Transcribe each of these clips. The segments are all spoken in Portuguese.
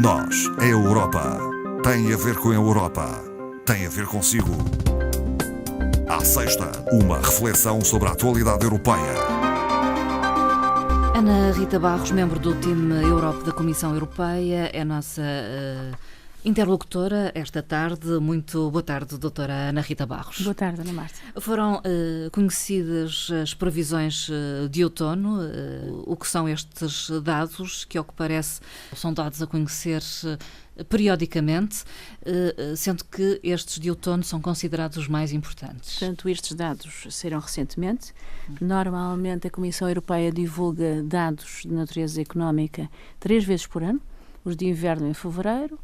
Nós, a Europa, tem a ver com a Europa, tem a ver consigo. À sexta, uma reflexão sobre a atualidade europeia. Ana Rita Barros, membro do time Europe da Comissão Europeia, é a nossa interlocutora esta tarde. Muito boa tarde, doutora Ana Rita Barros. Boa tarde, Ana Marta. Foram conhecidas as previsões de outono. O que são estes dados, que ao que parece são dados a conhecer periodicamente, sendo que estes de outono são considerados os mais importantes? Portanto, estes dados saíram recentemente. Normalmente a Comissão Europeia divulga dados de natureza económica 3 vezes por ano. Os de inverno em fevereiro,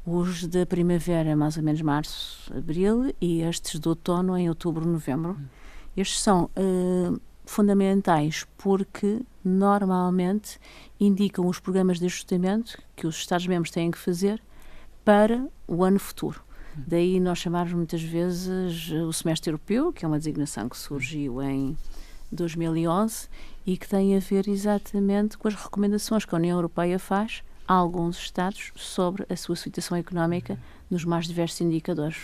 os da primavera mais ou menos março, abril, e estes de outono em outubro, novembro. Estes são fundamentais porque normalmente indicam os programas de ajustamento que os Estados-membros têm que fazer para o ano futuro. Daí nós chamarmos muitas vezes o semestre europeu, que é uma designação que surgiu em 2011 e que tem a ver exatamente com as recomendações que a União Europeia faz a alguns Estados sobre a sua situação económica nos mais diversos indicadores.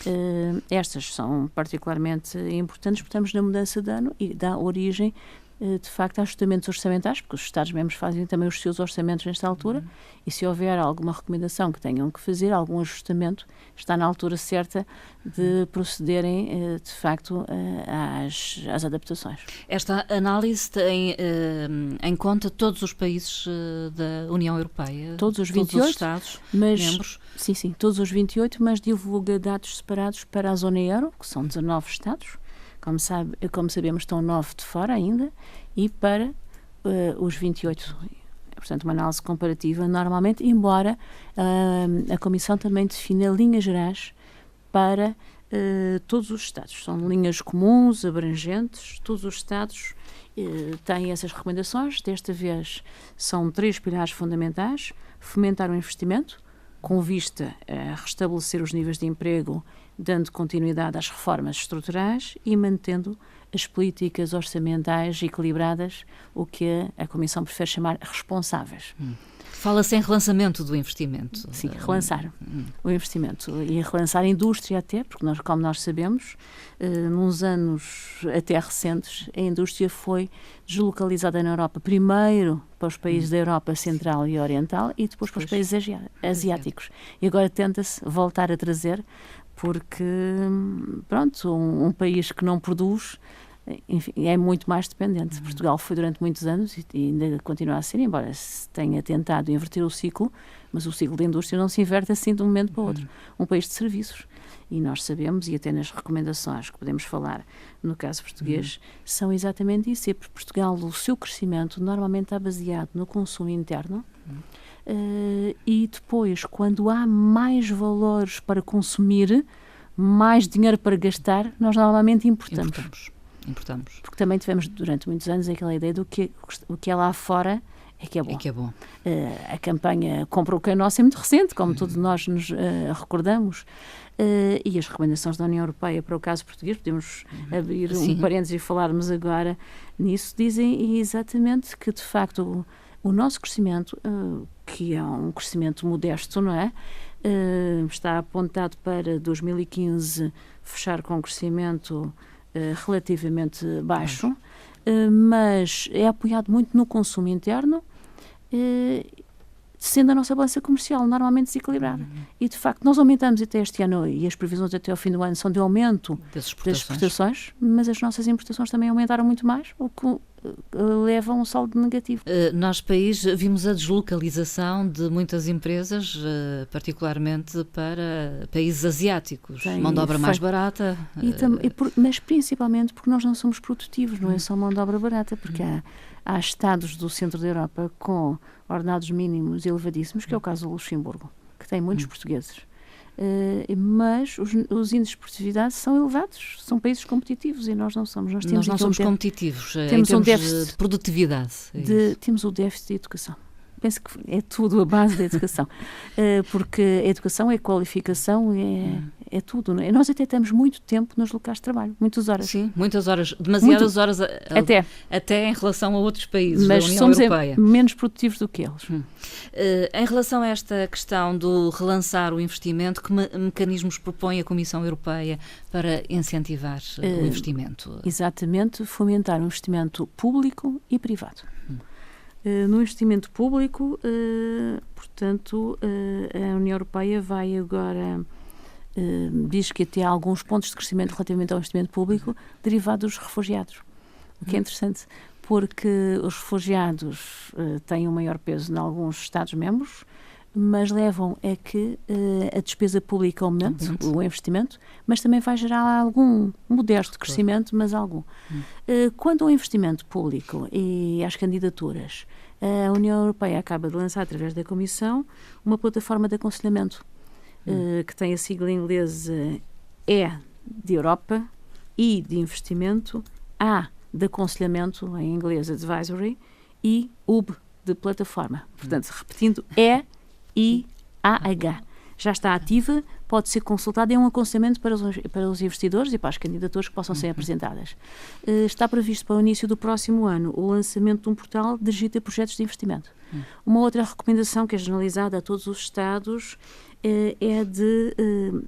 Estas são particularmente importantes porque estamos na mudança de ano e dá origem, de facto, a ajustamentos orçamentais, porque os Estados-membros fazem também os seus orçamentos nesta altura, e se houver alguma recomendação que tenham que fazer, algum ajustamento, está na altura certa de procederem, de facto, às adaptações. Esta análise tem em conta todos os países da União Europeia? Todos os 28, todos os Estados-membros? Sim, todos os 28, mas divulga dados separados para a zona euro, que são 19 Estados, como sabemos estão 9 de fora ainda, e para os 28. Portanto, uma análise comparativa normalmente, embora a Comissão também defina linhas gerais para todos os Estados. São linhas comuns, abrangentes, todos os Estados têm essas recomendações. Desta vez são 3 pilares fundamentais: fomentar o investimento, com vista a restabelecer os níveis de emprego, dando continuidade às reformas estruturais e mantendo as políticas orçamentais equilibradas, o que a Comissão prefere chamar responsáveis. Fala-se em relançamento do investimento. Sim, relançar o investimento e relançar a indústria até, porque como nós sabemos, nos anos até recentes, a indústria foi deslocalizada na Europa, primeiro para os países da Europa Central e Oriental e depois para os países asiáticos. E agora tenta-se voltar a trazer, porque, pronto, um país que não produz, enfim, é muito mais dependente. Portugal foi durante muitos anos e ainda continua a ser, embora se tenha tentado inverter o ciclo, mas o ciclo da indústria não se inverte assim de um momento para o outro. Um país de serviços. E nós sabemos, e até nas recomendações que podemos falar no caso português, são exatamente isso. E Portugal, o seu crescimento normalmente está baseado no consumo interno, e depois, quando há mais valores para consumir, mais dinheiro para gastar, nós normalmente importamos. Porque também tivemos durante muitos anos aquela ideia do que o que é lá fora é que é bom. A campanha Compra o que é nosso é muito recente, como todos nós nos recordamos, e as recomendações da União Europeia para o caso português, podemos abrir um parênteses e falarmos agora nisso, dizem exatamente que, de facto, o nosso crescimento, que é um crescimento modesto, não é? Está apontado para 2015 fechar com um crescimento relativamente baixo, mas é apoiado muito no consumo interno, sendo a nossa balança comercial normalmente desequilibrada. E, de facto, nós aumentamos até este ano, e as previsões até ao fim do ano são de aumento das exportações, mas as nossas importações também aumentaram muito mais, o que leva a um saldo negativo. Nós, país, vimos a deslocalização de muitas empresas, particularmente para países asiáticos. Mão de obra mais barata. Mas principalmente porque nós não somos produtivos, não é só mão de obra barata, porque há estados do centro da Europa com ordenados mínimos elevadíssimos, que é o caso do Luxemburgo, que tem muitos portugueses. Mas os índices de produtividade são elevados, são países competitivos e nós não somos. Nós não somos competitivos temos em termos déficit de produtividade. Temos o déficit de educação. Penso que é tudo a base da educação, porque a educação é qualificação, é tudo. Não é? Nós até temos muito tempo nos locais de trabalho, muitas horas. Sim, muitas horas, demasiadas horas até em relação a outros países mas da União somos Europeia. Menos produtivos do que eles. Em relação a esta questão do relançar o investimento, que mecanismos propõe a Comissão Europeia para incentivar o investimento? Exatamente, fomentar o investimento público e privado. No investimento público, portanto, a União Europeia vai agora, diz que até há alguns pontos de crescimento relativamente ao investimento público derivado dos refugiados. O que é interessante, porque os refugiados têm um maior peso em alguns Estados-membros, mas levam a que a despesa pública aumente, o investimento, mas também vai gerar algum modesto crescimento, mas algum. Quanto ao investimento público e às candidaturas, a União Europeia acaba de lançar, através da Comissão, uma plataforma de aconselhamento, que tem a sigla inglesa E de Europa, I de investimento, A de aconselhamento, em inglês advisory, e UB de plataforma. Portanto, repetindo, EIAH. Já está ativa, pode ser consultada, é um aconselhamento para os investidores e para as candidaturas que possam ser apresentadas. Está previsto para o início do próximo ano o lançamento de um portal dirigido a projetos de investimento. Uma outra recomendação que é generalizada a todos os Estados é de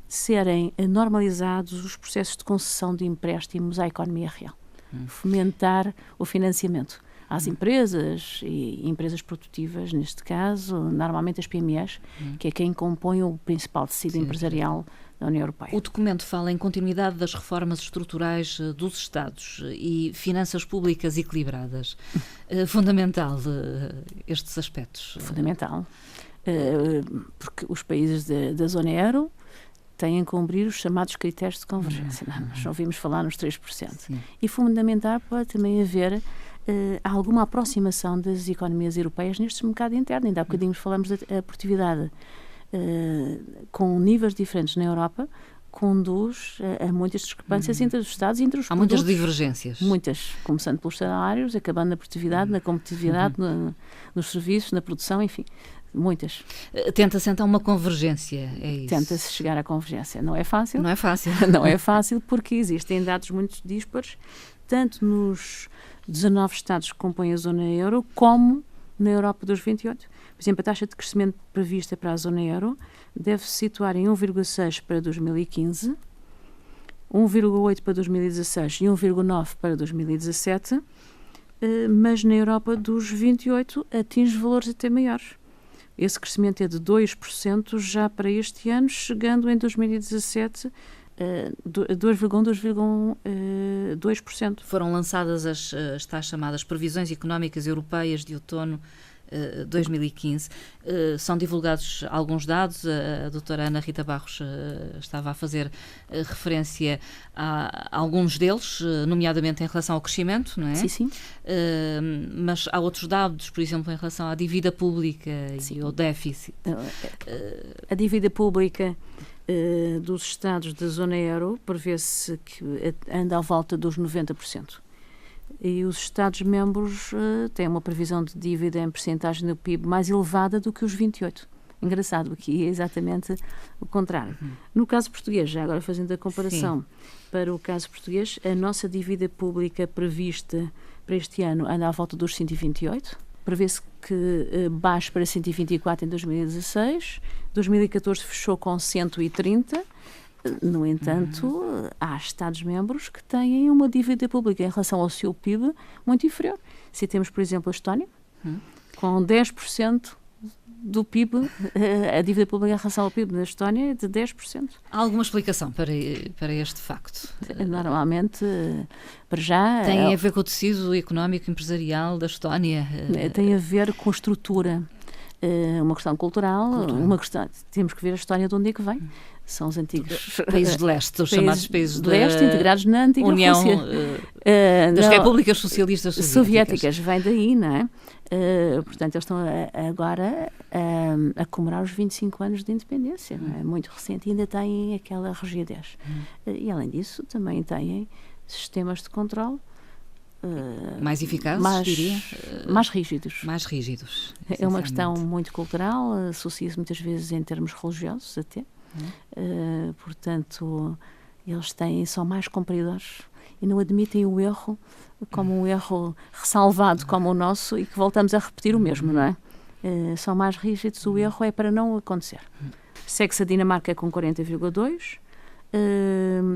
serem normalizados os processos de concessão de empréstimos à economia real. Fomentar o financiamento às empresas e empresas produtivas, neste caso, normalmente as PMEs, que é quem compõe o principal tecido empresarial da União Europeia. O documento fala em continuidade das reformas estruturais dos Estados e finanças públicas equilibradas. Fundamental estes aspectos? Fundamental, porque os países da zona euro têm que cumprir os chamados critérios de convergência. Nós ouvimos falar nos 3%. Sim. E fundamental para também haver alguma aproximação das economias europeias neste mercado interno. Ainda há bocadinho falamos da produtividade com níveis diferentes na Europa, conduz a muitas discrepâncias entre os Estados e entre os produtos. Há muitas divergências. Muitas, começando pelos salários, acabando na produtividade, na competitividade, nos serviços, na produção, enfim. Muitas. Tenta-se então uma convergência, é isso? Tenta-se chegar à convergência. Não é fácil. Não é fácil. Não é fácil porque existem dados muito díspares, tanto nos 19 Estados que compõem a zona euro, como na Europa dos 28. Por exemplo, a taxa de crescimento prevista para a zona euro deve-se situar em 1,6 para 2015, 1,8 para 2016 e 1,9 para 2017, mas na Europa dos 28 atinge valores até maiores. Esse crescimento é de 2% já para este ano, chegando em 2017 a 2,2%. Foram lançadas as tais chamadas previsões económicas europeias de outono 2015. São divulgados alguns dados. A doutora Ana Rita Barros estava a fazer referência a alguns deles, nomeadamente em relação ao crescimento, não é? Sim, sim. Mas há outros dados, por exemplo, em relação à dívida pública e ao déficit. A dívida pública dos Estados da zona euro prevê-se que anda à volta dos 90%. E os Estados-membros têm uma previsão de dívida em percentagem do PIB mais elevada do que os 28. Engraçado, aqui é exatamente o contrário. No caso português, já agora fazendo a comparação, para o caso português, a nossa dívida pública prevista para este ano anda à volta dos 128. Prevê-se que baixe para 124 em 2016. 2014 fechou com 130. No entanto, há Estados-membros que têm uma dívida pública em relação ao seu PIB muito inferior. Se temos, por exemplo, a Estónia, com 10% do PIB, a dívida pública em relação ao PIB da Estónia é de 10%. Há alguma explicação para este facto? Normalmente, para já... Tem a ver com o tecido económico empresarial da Estónia? Tem a ver com a estrutura. Uma questão cultural, uma questão... Temos que ver a história de onde é que vem. São os antigos países de leste, os chamados países de leste, integrados na antiga União Rússia. Das repúblicas socialistas soviéticas. Vem daí, não é? Portanto, eles estão agora a comemorar os 25 anos de independência, não é? Muito recente, e ainda têm aquela rigidez. E, além disso, também têm sistemas de controle mais eficazes, diria? Mais rígidos. Mais rígidos. É uma questão muito cultural, associa-se muitas vezes em termos religiosos até. Portanto, eles são mais cumpridores e não admitem o erro como um erro ressalvado como o nosso e que voltamos a repetir o mesmo, não é? São mais rígidos, o erro é para não acontecer. Segue-se a Dinamarca com 40,2%,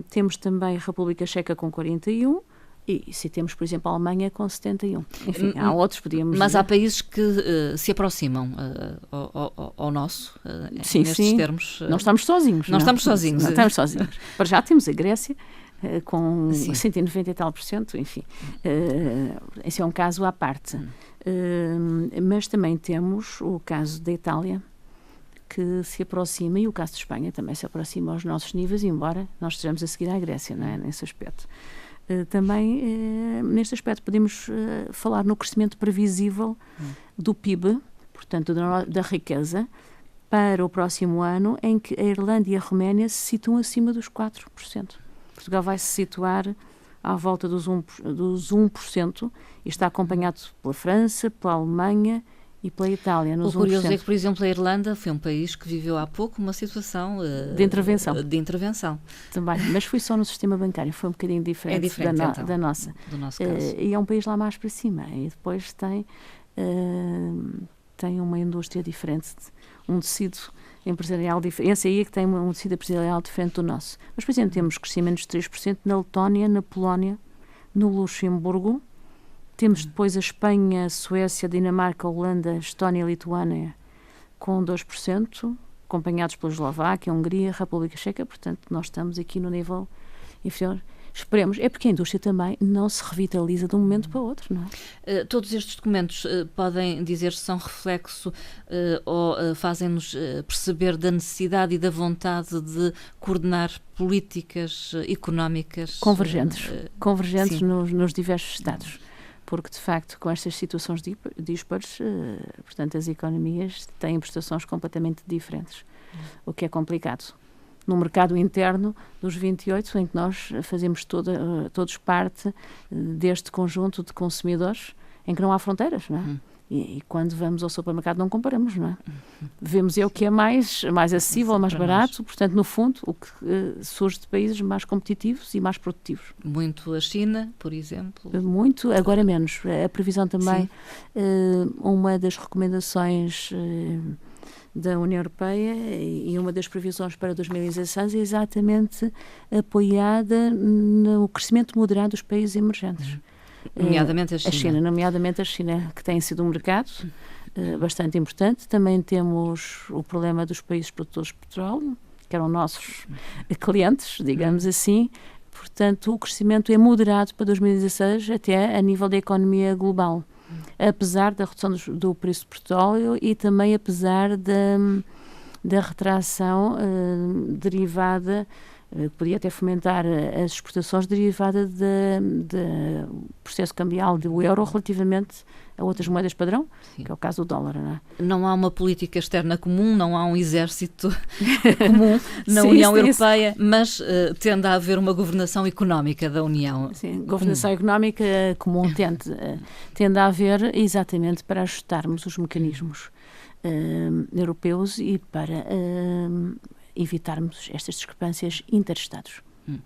temos também a República Checa com 41%, e se temos, por exemplo, a Alemanha com 71%. Enfim, há outros, podíamos Mas dizer. há países que se aproximam ao nosso, nestes termos. Não estamos sozinhos. Não estamos sozinhos. Não estamos sozinhos. Para já temos a Grécia, com 190 e tal %, enfim. Esse é um caso à parte. Mas também temos o caso da Itália, que se aproxima, e o caso de Espanha também se aproxima aos nossos níveis, embora nós estejamos a seguir à Grécia, não é? Nesse aspecto. Também, neste aspecto, podemos falar no crescimento previsível do PIB, portanto, da riqueza, para o próximo ano, em que a Irlanda e a Roménia se situam acima dos 4%. Portugal vai se situar à volta dos 1% e está acompanhado pela França, pela Alemanha e pela Itália. O curioso é que, por exemplo, a Irlanda foi um país que viveu há pouco uma situação de intervenção. Também, mas foi só no sistema bancário, foi um bocadinho diferente, da nossa. Do nosso caso. E é um país lá mais para cima. E depois tem uma indústria diferente, um tecido empresarial diferente. Esse aí é que tem um tecido empresarial diferente do nosso. Mas, por exemplo, temos crescimentos de 3% na Letónia, na Polónia, no Luxemburgo. Temos depois a Espanha, a Suécia, a Dinamarca, a Holanda, a Estónia e a Lituânia com 2%, acompanhados pela Eslováquia, a Hungria, a República Checa. Portanto, nós estamos aqui no nível inferior. Esperemos. É porque a indústria também não se revitaliza de um momento para o outro, não é? Todos estes documentos podem dizer se são reflexo ou fazem-nos perceber da necessidade e da vontade de coordenar políticas económicas convergentes nos diversos Estados. Porque, de facto, com estas situações díspares, portanto, as economias têm prestações completamente diferentes, o que é complicado. No mercado interno dos 28, em que nós fazemos todos parte deste conjunto de consumidores, em que não há fronteiras, não é? E quando vamos ao supermercado não comparamos, não é? Vemos o que é mais acessível, mais barato, portanto, no fundo, o que surge de países mais competitivos e mais produtivos. Muito a China, por exemplo? Muito, agora menos. A previsão também, uma das recomendações da União Europeia e uma das previsões para 2016 é exatamente apoiada no crescimento moderado dos países emergentes. Nomeadamente a China. Nomeadamente a China, que tem sido um mercado bastante importante. Também temos o problema dos países produtores de petróleo, que eram nossos clientes, digamos assim. Portanto, o crescimento é moderado para 2016 até a nível da economia global, apesar da redução do preço do petróleo e também apesar da retração derivada, podia até fomentar as exportações derivada do processo cambial do euro relativamente a outras moedas padrão, que é o caso do dólar. Não é? Não há uma política externa comum, não há um exército comum na União Europeia, mas tende a haver uma governação económica da União. Sim, governação económica comum tende a haver exatamente para ajustarmos os mecanismos europeus e para evitarmos estas discrepâncias interestados.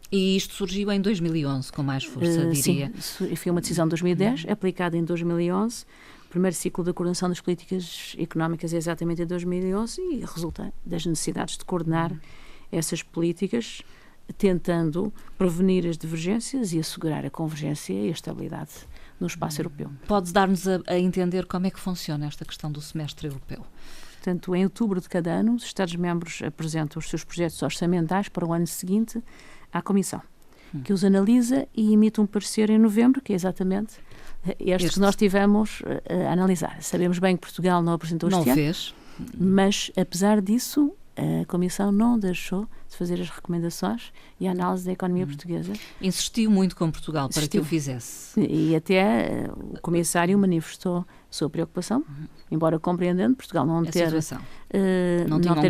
E isto surgiu em 2011 com mais força, diria. Sim, foi uma decisão de 2010, aplicada em 2011. O primeiro ciclo da coordenação das políticas económicas é exatamente em 2011 e resulta das necessidades de coordenar essas políticas, tentando prevenir as divergências e assegurar a convergência e a estabilidade no espaço europeu. Pode dar-nos a entender como é que funciona esta questão do semestre europeu? Portanto, em outubro de cada ano, os Estados-membros apresentam os seus projetos orçamentais para o ano seguinte à Comissão, que os analisa e emite um parecer em novembro, que é exatamente este que nós tivemos a analisar. Sabemos bem que Portugal não apresentou este ano. Não fez. Mas, apesar disso, a Comissão não deixou de fazer as recomendações e a análise da economia portuguesa. Insistiu muito com Portugal para que o fizesse. E até o Comissário manifestou a sua preocupação, embora compreendendo Portugal não ter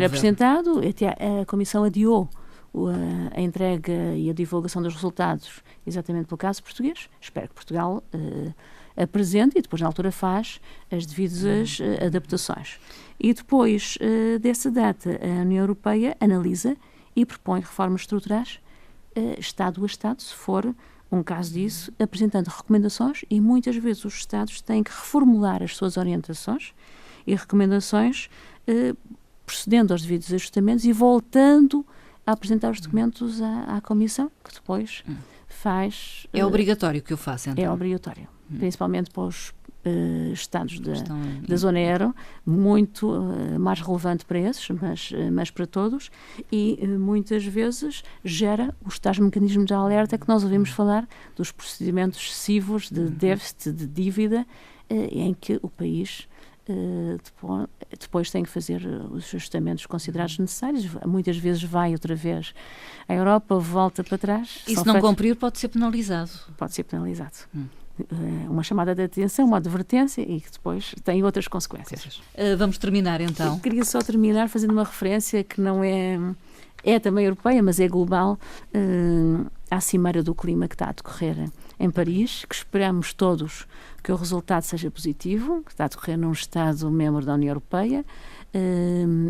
apresentado, até a Comissão adiou a entrega e a divulgação dos resultados exatamente pelo caso português. Espero que Portugal apresenta e depois na altura faz as devidas adaptações. E depois dessa data a União Europeia analisa e propõe reformas estruturais Estado a Estado, se for um caso disso, apresentando recomendações, e muitas vezes os Estados têm que reformular as suas orientações e recomendações procedendo aos devidos ajustamentos e voltando a apresentar os documentos à Comissão, que depois faz... É obrigatório que eu faça, então? É obrigatório, principalmente para os Estados da zona euro, muito mais relevante para esses, mas para todos, e muitas vezes gera os tais mecanismos de alerta que nós ouvimos falar, dos procedimentos excessivos de déficit, de dívida, em que o país depois tem que fazer os ajustamentos considerados necessários. Muitas vezes vai outra vez à Europa, volta para trás. E se não cumprir, pode ser penalizado. Pode ser penalizado. Uma chamada de atenção, uma advertência, e que depois tem outras consequências. Vamos terminar então. Eu queria só terminar fazendo uma referência que não é também europeia, mas é global, à Cimeira do Clima que está a decorrer em Paris, que esperamos todos que o resultado seja positivo, que está a decorrer num Estado-membro da União Europeia.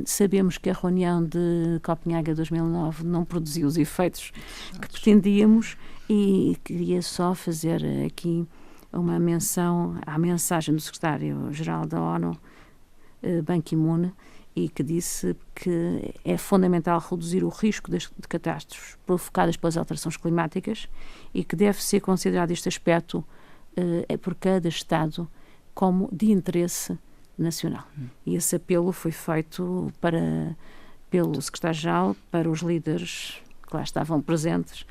Sabemos que a reunião de Copenhague 2009 não produziu os efeitos que pretendíamos, e queria só fazer aqui uma menção à mensagem do secretário-geral da ONU, Ban Ki-moon, e que disse que é fundamental reduzir o risco de catástrofes provocadas pelas alterações climáticas e que deve ser considerado este aspecto por cada Estado como de interesse nacional. E esse apelo foi feito pelo secretário-geral para os líderes que lá estavam presentes,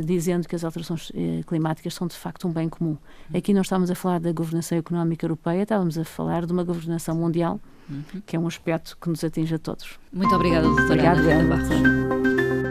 dizendo que as alterações climáticas são de facto um bem comum. Aqui não estávamos a falar da governação económica europeia, estávamos a falar de uma governação mundial, que é um aspecto que nos atinge a todos. Muito obrigada, doutora Ana Barros.